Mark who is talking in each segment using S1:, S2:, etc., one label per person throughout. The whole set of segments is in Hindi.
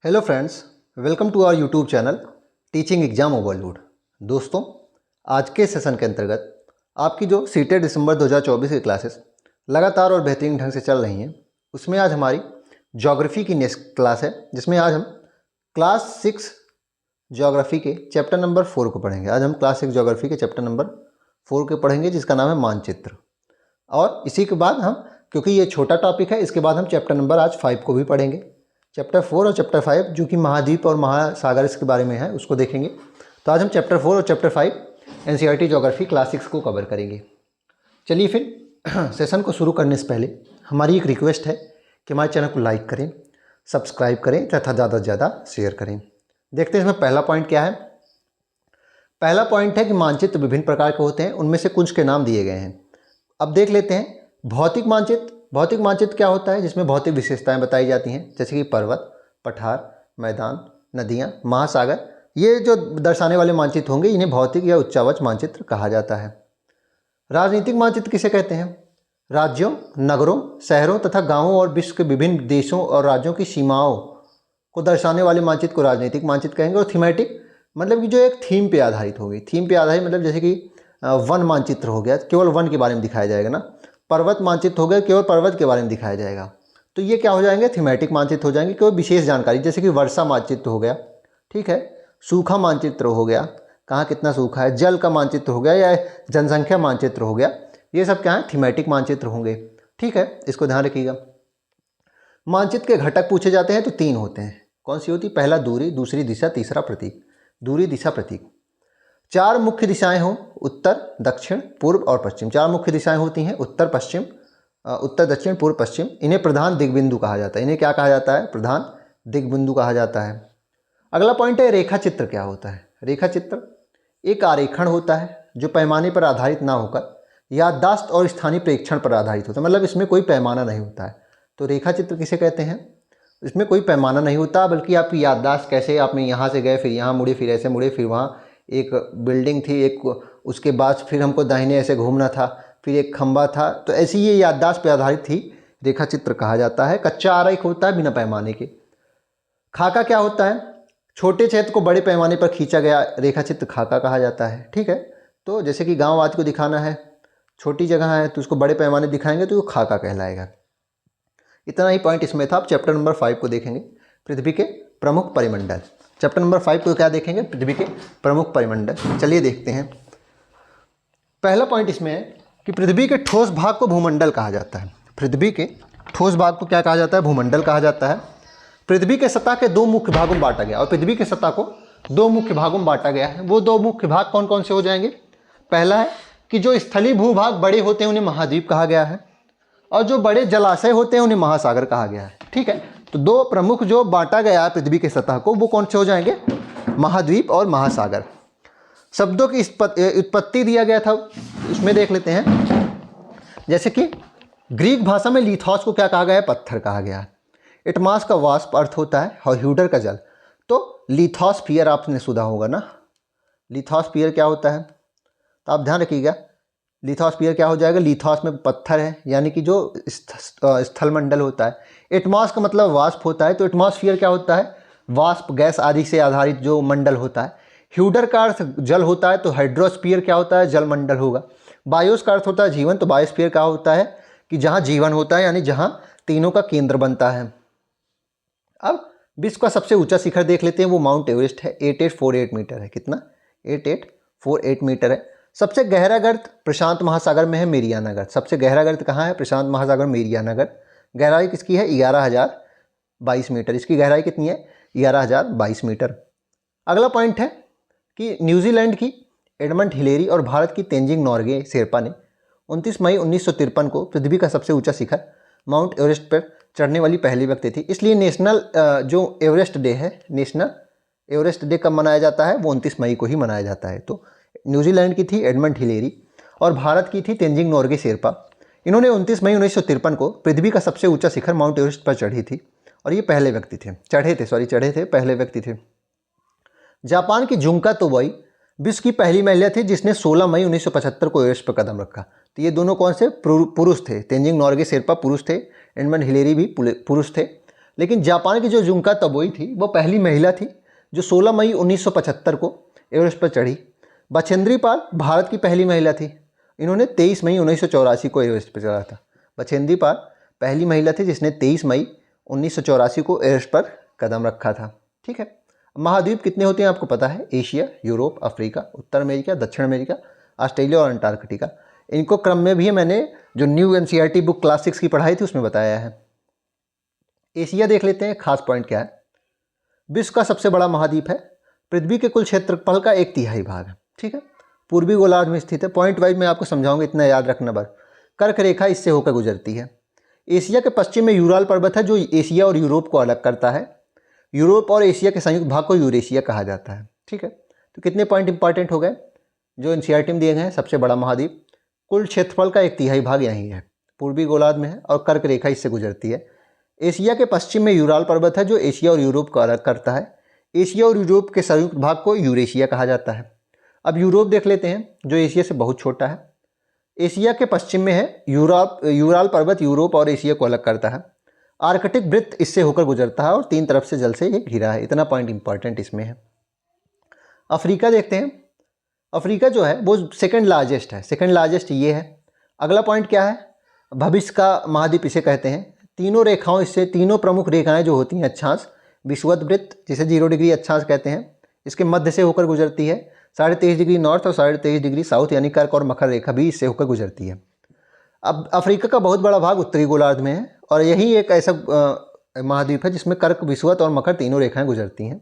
S1: Hello friends, welcome to our YouTube channel teaching exam overload. दोस्तों, आज के सेशन के अंतर्गत आपकी जो सीटेट दिसंबर 2024 की क्लासेस लगातार और बेहतरीन ढंग से चल रही हैं, उसमें आज हमारी ज्योग्राफी की नेक्स्ट क्लास है, जिसमें आज हम क्लास 6 ज्योग्राफी के चैप्टर नंबर 4 को पढ़ेंगे। आज हम क्लास 6 ज्योग्राफी के चैप्टर नंबर 4 को पढ़ेंगे, जिसका नाम है मानचित्र। और इसी के बाद हम, क्योंकि ये छोटा टॉपिक है, इसके बाद हम चैप्टर नंबर आज 5 को भी पढ़ेंगे। चैप्टर 4 और चैप्टर 5 जो कि महाद्वीप और महासागर इसके बारे में है, उसको देखेंगे। तो आज हम चैप्टर 4 और चैप्टर 5 एनसीईआरटी ज्योग्राफी क्लास 6 को कवर करेंगे। चलिए फिर सेशन को शुरू करने से पहले हमारी एक रिक्वेस्ट है कि हमारे चैनल को लाइक करें, सब्सक्राइब करें तथा ज़्यादा से ज़्यादा शेयर करें। देखते हैं इसमें पहला पॉइंट क्या है। पहला पॉइंट है कि मानचित्र विभिन्न प्रकार के होते हैं, उनमें से कुछ के नाम दिए गए हैं। अब देख लेते हैं भौतिक मानचित्र। भौतिक मानचित्र क्या होता है? जिसमें भौतिक विशेषताएं बताई जाती हैं, जैसे कि पर्वत, पठार, मैदान, नदियां, महासागर। ये जो दर्शाने वाले मानचित्र होंगे, इन्हें भौतिक या उच्चावच मानचित्र कहा जाता है। राजनीतिक मानचित्र किसे कहते हैं? राज्यों, नगरों, शहरों तथा गांवों और विश्व के विभिन्न देशों और राज्यों की सीमाओं को दर्शाने वाले मानचित्र को राजनीतिक मानचित्र कहेंगे। और थीमेटिक मतलब कि जो एक थीम पे आधारित होगी। थीम पे आधारित मतलब जैसे कि वन मानचित्र हो गया, केवल वन के बारे में दिखाया जाएगा ना। पर्वत मानचित्र हो गया, केवल पर्वत के बारे में दिखाया जाएगा। तो ये क्या हो जाएंगे? थीमेटिक मानचित्र हो जाएंगे, केवल विशेष जानकारी, जैसे कि वर्षा मानचित्र हो गया, ठीक है। सूखा मानचित्र हो गया, कहाँ कितना सूखा है। जल का मानचित्र हो गया, या जनसंख्या मानचित्र हो गया। ये सब क्या है? थीमेटिक मानचित्र होंगे, ठीक है। इसको ध्यान रखिएगा। मानचित्र के घटक पूछे जाते हैं तो 3 होते हैं। कौन सी होती? पहला दूरी, दूसरी दिशा, तीसरा प्रतीक। दूरी, दिशा, प्रतीक। 4 मुख्य दिशाएं हों, उत्तर, दक्षिण, पूर्व और पश्चिम। 4 मुख्य दिशाएं होती हैं, उत्तर, पश्चिम, उत्तर, दक्षिण, पूर्व, पश्चिम। इन्हें प्रधान दिग्बिंदु कहा जाता है। इन्हें क्या कहा जाता है? प्रधान दिग्बिंदु कहा जाता है। अगला पॉइंट है रेखा चित्र क्या होता है? रेखा चित्र एक आरेखण होता है जो पैमाने पर आधारित ना होकर याददाश्त और स्थानीय प्रेक्षण पर आधारित होता है। मतलब इसमें कोई पैमाना नहीं होता है। तो रेखा चित्र किसे कहते हैं? इसमें कोई पैमाना नहीं होता, बल्कि आपकी याददाश्त कैसे आपने यहाँ से गए, फिर यहाँ मुड़े, फिर ऐसे मुड़े, फिर वहाँ एक बिल्डिंग थी, एक उसके बाद फिर हमको दाहिने ऐसे घूमना था, फिर एक खंबा था। तो ऐसी ये याददाश्त पर आधारित थी, रेखा चित्र कहा जाता है। कच्चा आरेख होता है बिना पैमाने के। खाका क्या होता है? छोटे क्षेत्र को बड़े पैमाने पर खींचा गया रेखा चित्र खाका कहा जाता है, ठीक है। तो जैसे कि गाँव आज को दिखाना है, छोटी जगह है तो उसको बड़े पैमाने दिखाएंगे तो वो खाका कहलाएगा। इतना ही पॉइंट इसमें था। आप चैप्टर नंबर 5 को देखेंगे, पृथ्वी के प्रमुख परिमंडल। चैप्टर नंबर 5 को क्या देखेंगे? पृथ्वी के प्रमुख परिमंडल। चलिए देखते हैं। पहला पॉइंट इसमें है कि पृथ्वी के ठोस भाग को भूमंडल कहा जाता है। पृथ्वी के ठोस भाग को क्या कहा जाता है? भूमंडल कहा जाता है। पृथ्वी के सतह के 2 मुख्य भागों में बांटा गया, और पृथ्वी के सतह को 2 मुख्य भागों में बांटा गया है। वो 2 मुख्य भाग कौन कौन से हो जाएंगे? पहला है कि जो स्थलीय भूभाग बड़े होते हैं उन्हें महाद्वीप कहा गया है, और जो बड़े जलाशय होते हैं उन्हें महासागर कहा गया है, ठीक है। तो 2 प्रमुख जो बांटा गया है पृथ्वी के सतह को, वो कौन से हो जाएंगे? महाद्वीप और महासागर। शब्दों की उत्पत्ति दिया गया था, उसमें देख लेते हैं। जैसे कि ग्रीक भाषा में लिथोस को क्या कहा गया है? पत्थर कहा गया है। एटमास का वाष्प अर्थ होता है, और ह्यूडर का जल। तो लिथोस्फियर आपने सुना होगा ना। लिथोस्फियर क्या होता है? तो आप ध्यान रखिएगा, लिथोस्फियर क्या हो जाएगा? लिथोस में पत्थर है, यानी कि जो स्थलमंडल होता है। एटमॉस का मतलब वाष्प होता है, तो एटमॉस्फियर क्या होता है? वाष्प, गैस आदि से आधारित जो मंडल होता है। ह्यूडर का अर्थ जल होता है, तो हाइड्रोस्फीयर क्या होता है? जल मंडल होगा। बायोस का अर्थ होता है जीवन, तो बायोस्फीयर क्या होता है? कि जहाँ जीवन होता है, यानी जहाँ तीनों का केंद्र बनता है। अब विश्व का सबसे ऊंचा शिखर देख लेते हैं, वो माउंट एवरेस्ट है। 8848 मीटर है। कितना? 8848 मीटर है। सबसे गहरा गर्त प्रशांत महासागर में है, मेरियाना गर्त। सबसे गहरा गर्त कहाँ है? प्रशांत महासागर, मेरियाना गर्त। गहराई किसकी है? 11,022 मीटर। इसकी गहराई कितनी है? 11,022 मीटर। अगला पॉइंट है कि न्यूजीलैंड की एडमंड हिलेरी और भारत की तेंजिंग नोर्गे शेरपा ने 29 मई 1953 को पृथ्वी का सबसे ऊंचा शिखर माउंट एवरेस्ट पर चढ़ने वाली पहली व्यक्ति थी। इसलिए नेशनल जो एवरेस्ट डे है, नेशनल एवरेस्ट डे कब मनाया जाता है? वो 29 मई को ही मनाया जाता है। तो न्यूजीलैंड की थी एडमंड हिलेरी और भारत की थी तेंजिंग नोर्गे शेरपा। इन्होंने 29 मई 1953 को पृथ्वी का सबसे ऊंचा शिखर माउंट एवरेस्ट पर चढ़ी थी, और ये पहले व्यक्ति थे। चढ़े थे, पहले व्यक्ति थे। जापान की जुंका तोबई विश्व की पहली महिला थी जिसने 16 मई 1975 को एवरेस्ट पर कदम रखा। तो ये दोनों कौन से? पुरुष थे। तेंजिंग नोर्गे शेरपा पुरुष थे, एडमंड हिलेरी भी पुरुष थे। लेकिन जापान की जो जुंका तबोई थी वो पहली महिला थी जो 16 मई 1975 को एवरेस्ट पर चढ़ी। बछेंद्री पाल भारत की पहली महिला थी, इन्होंने 23 मई 1984 को एवरेस्ट पर चढ़ा था। बछेंद्री पाल पहली महिला थी जिसने 23 मई 1984 को एवरेस्ट पर कदम रखा था। ठीक है, महाद्वीप कितने होते हैं आपको पता है, एशिया, यूरोप, अफ्रीका, उत्तर अमेरिका, दक्षिण अमेरिका, ऑस्ट्रेलिया और अंटार्कटिका। इनको क्रम में भी मैंने जो न्यू एनसीईआरटी बुक क्लास 6 की पढ़ाई थी उसमें बताया है। एशिया देख लेते हैं, खास पॉइंट क्या है। विश्व का सबसे बड़ा महाद्वीप है, पृथ्वी के कुल क्षेत्रफल का 1/3 भाग है। ठीक है, पूर्वी गोलार्ध में स्थित है। पॉइंट वाइज मैं आपको समझाऊंगा, इतना याद रखना बस। कर्क रेखा इससे होकर गुजरती है। एशिया के पश्चिम में यूराल पर्वत है जो एशिया और यूरोप को अलग करता है। यूरोप और एशिया के संयुक्त भाग को यूरेशिया कहा जाता है। ठीक है, तो कितने पॉइंट इंपॉर्टेंट हो गए जो एनसीईआरटी में दिए गए हैं। सबसे बड़ा महाद्वीप, कुल क्षेत्रफल का 1/3 भाग यहीं है, पूर्वी गोलार्ध में है और कर्क रेखा इससे गुजरती है। एशिया के पश्चिम में यूराल पर्वत है जो एशिया और यूरोप को अलग करता है। एशिया और यूरोप के संयुक्त भाग को यूरेशिया कहा जाता है। अब यूरोप देख लेते हैं जो एशिया से बहुत छोटा है। एशिया के पश्चिम में है यूराल पर्वत, यूरोप और एशिया को अलग करता है। आर्कटिक वृत्त इससे होकर गुजरता है और 3 तरफ से जल से ये घिरा है। इतना पॉइंट इंपॉर्टेंट इसमें है। अफ्रीका देखते हैं। अफ्रीका जो है वो सेकंड लार्जेस्ट है, सेकंड लार्जेस्ट ये है। अगला पॉइंट क्या है, भविष्य का महाद्वीप इसे कहते हैं। तीनों रेखाओं इससे, तीनों प्रमुख रेखाएं जो होती हैं अक्षांश, विषुवत वृत्त जिसे 0 डिग्री अक्षांश कहते हैं, इसके मध्य से होकर गुजरती है। 23.5 डिग्री नॉर्थ और 23.5 डिग्री साउथ यानी कर्क और मकर रेखा भी इससे होकर गुजरती है। अब अफ्रीका का बहुत बड़ा भाग उत्तरी गोलार्ध में है और यही एक ऐसा महाद्वीप है जिसमें कर्क, विषुवत और मकर तीनों रेखाएं गुजरती हैं।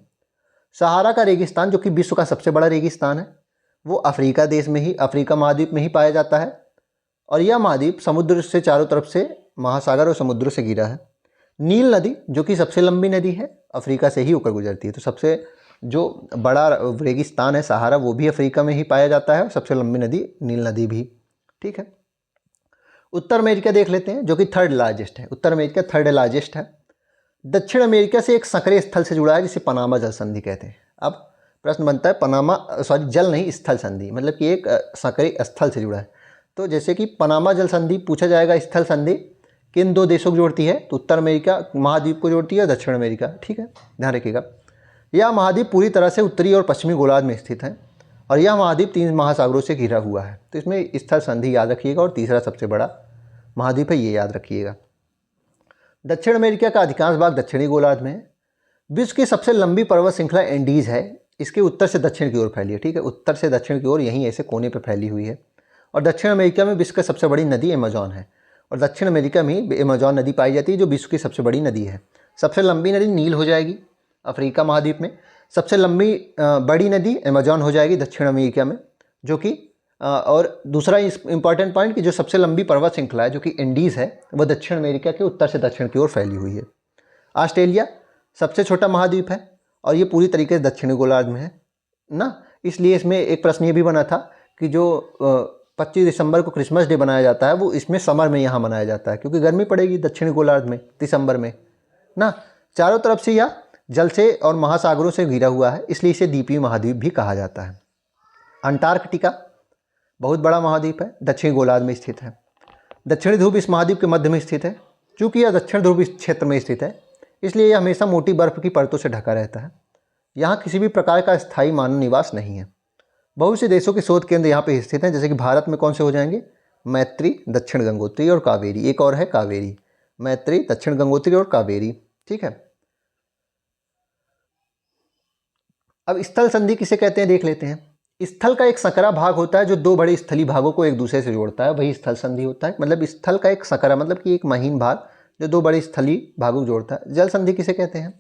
S1: सहारा का रेगिस्तान जो कि विश्व का सबसे बड़ा रेगिस्तान है वो अफ्रीका देश में ही, अफ्रीका महाद्वीप में ही पाया जाता है। और यह महाद्वीप समुद्र से चारों तरफ से, महासागर और समुद्रों से घिरा है। नील नदी जो कि सबसे लंबी नदी है अफ्रीका से ही होकर गुजरती है। तो सबसे जो बड़ा रेगिस्तान है सहारा वो भी अफ्रीका में ही पाया जाता है और सबसे लंबी नदी नील नदी भी। ठीक है, उत्तर अमेरिका देख लेते हैं जो कि थर्ड लार्जेस्ट है। उत्तर अमेरिका थर्ड लार्जेस्ट है। दक्षिण अमेरिका से एक संकरे स्थल से जुड़ा है जिसे पनामा जल संधि कहते हैं। अब प्रश्न बनता है, जल नहीं, स्थल संधि, मतलब कि एक संकरे स्थल से जुड़ा है। तो जैसे कि पनामा जल संधि पूछा जाएगा, स्थल संधि किन 2 देशों को जोड़ती है, तो उत्तर अमेरिका महाद्वीप को जोड़ती है, दक्षिण अमेरिका। ठीक है, ध्यान रखिएगा। यह महाद्वीप पूरी तरह से उत्तरी और पश्चिमी गोलार्ध में स्थित है और यह महाद्वीप 3 महासागरों से घिरा हुआ है। तो इसमें स्थल संधि याद रखिएगा और तीसरा सबसे बड़ा महाद्वीप है, ये याद रखिएगा। दक्षिण अमेरिका का अधिकांश भाग दक्षिणी गोलार्ध में है। विश्व की सबसे लंबी पर्वत श्रृंखला एंडीज है, इसके उत्तर से दक्षिण की ओर फैली है। ठीक है, उत्तर से दक्षिण की ओर यहीं ऐसे कोने पर फैली हुई है। और दक्षिण अमेरिका में विश्व की सबसे बड़ी नदी अमेजॉन है और दक्षिण अमेरिका में अमेजॉन नदी पाई जाती है जो विश्व की सबसे बड़ी नदी है। सबसे लंबी नदी नील हो जाएगी अफ्रीका महाद्वीप में, सबसे लंबी बड़ी नदी अमेजॉन हो जाएगी दक्षिण अमेरिका में, जो कि और दूसरा इंपॉर्टेंट पॉइंट कि जो सबसे लंबी पर्वत श्रृंखला है जो कि एंडीज़ है वो दक्षिण अमेरिका के उत्तर से दक्षिण की ओर फैली हुई है। ऑस्ट्रेलिया सबसे छोटा महाद्वीप है और ये पूरी तरीके से दक्षिणी गोलार्ध में है ना। इसलिए इसमें एक प्रश्न ये भी बना था कि जो 25 दिसंबर को क्रिसमस डे बनाया जाता है वो इसमें समर में यहाँ मनाया जाता है क्योंकि गर्मी पड़ेगी दक्षिणी गोलार्ध में दिसंबर में ना। चारों तरफ से यह जल से और महासागरों से घिरा हुआ है, इसलिए इसे द्वीपीय महाद्वीप भी कहा जाता है। अंटार्कटिका बहुत बड़ा महाद्वीप है, दक्षिणी गोलार्ध में स्थित है। दक्षिणी ध्रुव इस महाद्वीप के मध्य में स्थित है। चूँकि यह दक्षिण ध्रुव इस क्षेत्र में स्थित है इसलिए यह हमेशा मोटी बर्फ की परतों से ढका रहता है। यहाँ किसी भी प्रकार का स्थायी मानव निवास नहीं है। बहुत से देशों के शोध केंद्र यहाँ पे स्थित हैं, जैसे कि भारत में कौन से हो जाएंगे, मैत्री, दक्षिण गंगोत्री और कावेरी। एक और है कावेरी, मैत्री, दक्षिण गंगोत्री और कावेरी। ठीक है, अब स्थल संधि किसे कहते हैं देख लेते हैं। स्थल का एक संकरा भाग होता है जो 2 बड़े स्थलीय भागों को एक दूसरे से जोड़ता है, वही स्थल संधि होता है। मतलब स्थल का एक संकरा मतलब कि एक महीन भाग जो 2 बड़े स्थलीय भागों को जोड़ता है। जल संधि किसे कहते हैं,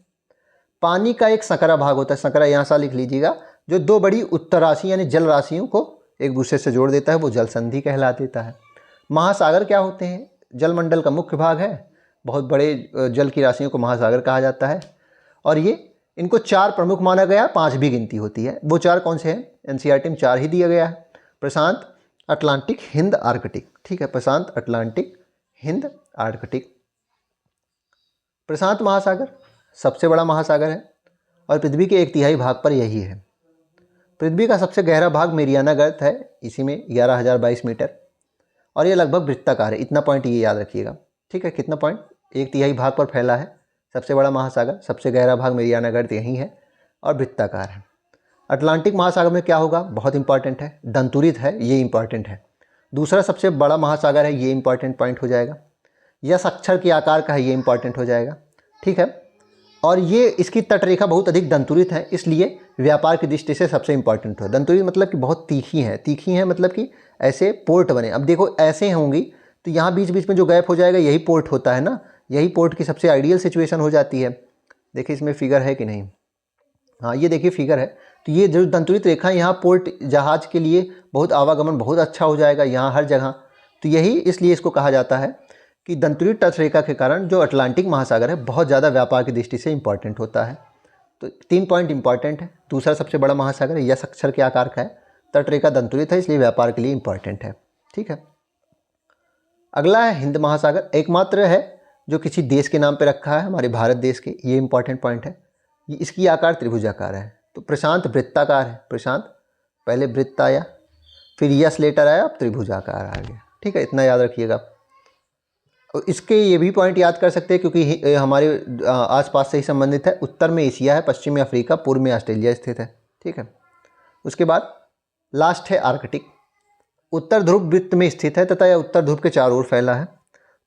S1: पानी का एक संकरा भाग होता है, संकरा यहाँ सा लिख लीजिएगा, जो 2 बड़ी उत्तर राशि यानी जल राशियों को एक दूसरे से जोड़ देता है, वो जल संधि कहला देता है। महासागर क्या होते हैं, जलमंडल का मुख्य भाग है, बहुत बड़े जल की राशियों को महासागर कहा जाता है और ये इनको 4 प्रमुख माना गया, 5 भी गिनती होती है। वो 4 कौन से हैं, एनसीईआरटी में 4 ही दिया गया है, प्रशांत, अटलांटिक, हिंद, आर्कटिक। ठीक है, प्रशांत, अटलांटिक, हिंद, आर्कटिक। प्रशांत महासागर सबसे बड़ा महासागर है और पृथ्वी के 1/3 भाग पर यही है। पृथ्वी का सबसे गहरा भाग मेरियाना गर्त है, इसी में 11,022 मीटर और ये लगभग वृत्ताकार है। इतना पॉइंट ये याद रखिएगा। ठीक है, कितना पॉइंट, 1/3 भाग पर फैला है, सबसे बड़ा महासागर, सबसे गहरा भाग मेरियाना गर्त यहीं है और वृत्ताकार है। अटलांटिक महासागर में क्या होगा, बहुत इंपॉर्टेंट है, दंतुरित है, ये इंपॉर्टेंट है। दूसरा सबसे बड़ा महासागर है, ये इंपॉर्टेंट पॉइंट हो जाएगा। यह अक्षर के आकार का है, ये इंपॉर्टेंट हो जाएगा, ठीक है। और ये इसकी तटरेखा बहुत अधिक दंतुरित है, इसलिए व्यापार की दृष्टि से सबसे इंपॉर्टेंट है। दंतुरित मतलब कि बहुत तीखी है, तीखी है मतलब कि ऐसे पोर्ट बने। अब देखो ऐसे होंगी तो यहाँ बीच बीच में जो गैप हो जाएगा यही पोर्ट होता है ना, यही पोर्ट की सबसे आइडियल सिचुएशन हो जाती है। देखिए इसमें फिगर है कि नहीं, हाँ ये देखिए फिगर है। तो ये जो दंतुरित रेखा है यहाँ पोर्ट जहाज के लिए बहुत आवागमन बहुत अच्छा हो जाएगा यहाँ हर जगह। तो यही इसलिए इसको कहा जाता है कि दंतुरित तटरेखा के कारण जो अटलांटिक महासागर है बहुत ज़्यादा व्यापार की दृष्टि से इंपॉर्टेंट होता है। तो 3 पॉइंट इंपॉर्टेंट है। दूसरा सबसे बड़ा महासागर है, यस अक्षर के आकार का है, तटरेखा दंतुरित है, इसलिए व्यापार के लिए इंपॉर्टेंट है, ठीक है। अगला है हिंद महासागर, एकमात्र है जो किसी देश के नाम पे रखा है, हमारे भारत देश के, ये इंपॉर्टेंट पॉइंट है। इसकी आकार त्रिभुजाकार है। तो प्रशांत वृत्ताकार है, प्रशांत पहले वृत्त आया, फिर यस लेटर आया, अब त्रिभुजाकार आ गया, ठीक है, इतना याद रखिएगा। और इसके ये भी पॉइंट याद कर सकते हैं क्योंकि हमारे आसपास से ही संबंधित है। उत्तर में एशिया है, पश्चिम में अफ्रीका, पूर्व में ऑस्ट्रेलिया स्थित है, ठीक है। उसके बाद लास्ट है आर्कटिक, उत्तर ध्रुव वृत्त में स्थित है तथा यह उत्तर ध्रुव के चारों ओर फैला है।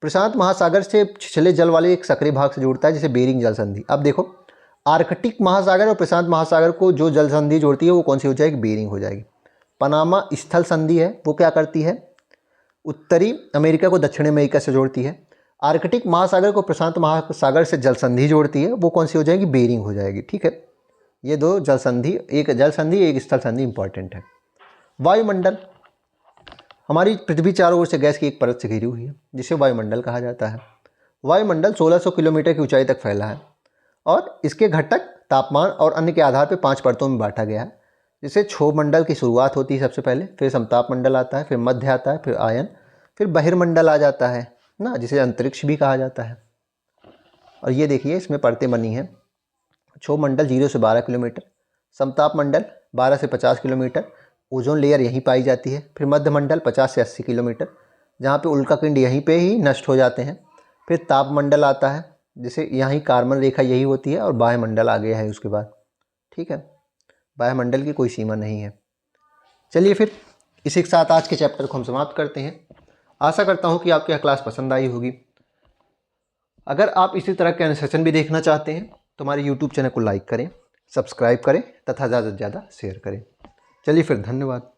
S1: प्रशांत महासागर से छिछले जल वाले एक सक्रिय भाग से जुड़ता है जिसे बेरिंग जल संधि। अब देखो आर्कटिक महासागर और प्रशांत महासागर को जो जल संधि जोड़ती है वो कौन सी हो जाएगी, बेरिंग हो जाएगी। पनामा स्थल संधि है, वो क्या करती है, उत्तरी अमेरिका को दक्षिण अमेरिका से जोड़ती है। आर्कटिक महासागर को प्रशांत महासागर से जल संधि जोड़ती है, वो कौन सी हो जाएगी, बेरिंग हो जाएगी, ठीक है। ये दो जल संधि, एक जल संधि एक स्थल संधि इंपॉर्टेंट है। वायुमंडल, हमारी पृथ्वी चारों ओर से गैस की एक परत से घिरी हुई है जिसे वायुमंडल कहा जाता है। वायुमंडल 1600 किलोमीटर की ऊंचाई तक फैला है और इसके घटक तापमान और अन्य के आधार पर 5 परतों में बांटा गया है। जिसे क्षोभ मंडल की शुरुआत होती है सबसे पहले, फिर समताप मंडल आता है, फिर मध्य आता है, फिर आयन, फिर बहिर्मंडल आ जाता है ना, जिसे अंतरिक्ष भी कहा जाता है। और ये देखिए इसमें परतें बनी हैं। क्षोभ मंडल 0 से 12 किलोमीटर, समताप मंडल 12 से 50 किलोमीटर, ओजोन लेयर यहीं पाई जाती है। फिर मध्य मंडल 50 से 80 किलोमीटर, जहाँ पे उल्कापिंड यहीं पे ही नष्ट हो जाते हैं। फिर ताप मंडल आता है, जिसे यहाँ कार्बन रेखा यही होती है, और वायुमंडल आ गया है उसके बाद, ठीक है। वायुमंडल की कोई सीमा नहीं है। चलिए फिर इसी के साथ आज के चैप्टर को हम समाप्त करते हैं। आशा करता हूँ कि आपको यह क्लास पसंद आई होगी। अगर आप इसी तरह के अन्य सेशन भी देखना चाहते हैं तो हमारे YouTube चैनल को लाइक करें, सब्सक्राइब करें तथा ज़्यादा से ज़्यादा शेयर करें। चलिए फिर, धन्यवाद।